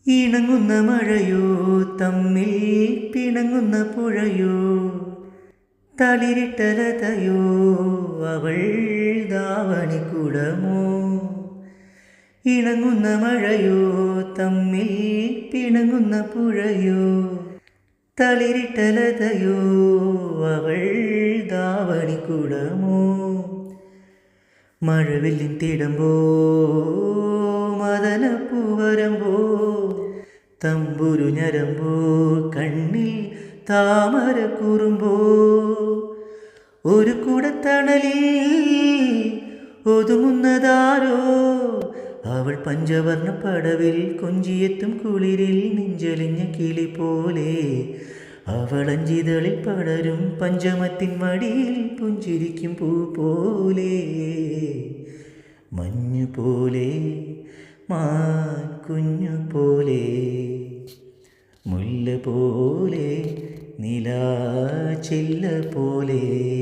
ഇണങ്ങുന്ന മഴയോ തമ്മിൽ പിണങ്ങുന്ന പുഴയോ തളിരിട്ടലതയോ അവൾ ദാവണിക്കുടമോ. ഇണങ്ങുന്ന മഴയോ തമ്മിൽ പിണങ്ങുന്ന പുഴയോ തളിരിട്ടലതയോ അവൾ ദാവണിക്കുടമോ. മഴവില്ലിൻ തിടമ്പോ മദനപ്പൂവരമ്പോ തമ്പുരു ഞരമ്പോ കണ്ണിൽ താമര കുറുമ്പോ. ഒരു കുടത്തണലിൽ ഒതുങ്ങുന്നതാരോ അവൾ പഞ്ചവർണ്ണ പടവിൽ കൊഞ്ചിയെത്തും കുളിരിൽ നെഞ്ചലിഞ്ഞ കിളി പോലെ. അവളഞ്ചിതളിൽ പടരും പഞ്ചമത്തിൻ മടിയിൽ പുഞ്ചിരിക്കും പൂ പോലെ. മഞ്ഞു പോലെ മാൻ കുഞ്ഞു പോലെ മുല്ല പോലെ നിലാചില്ല പോലെ.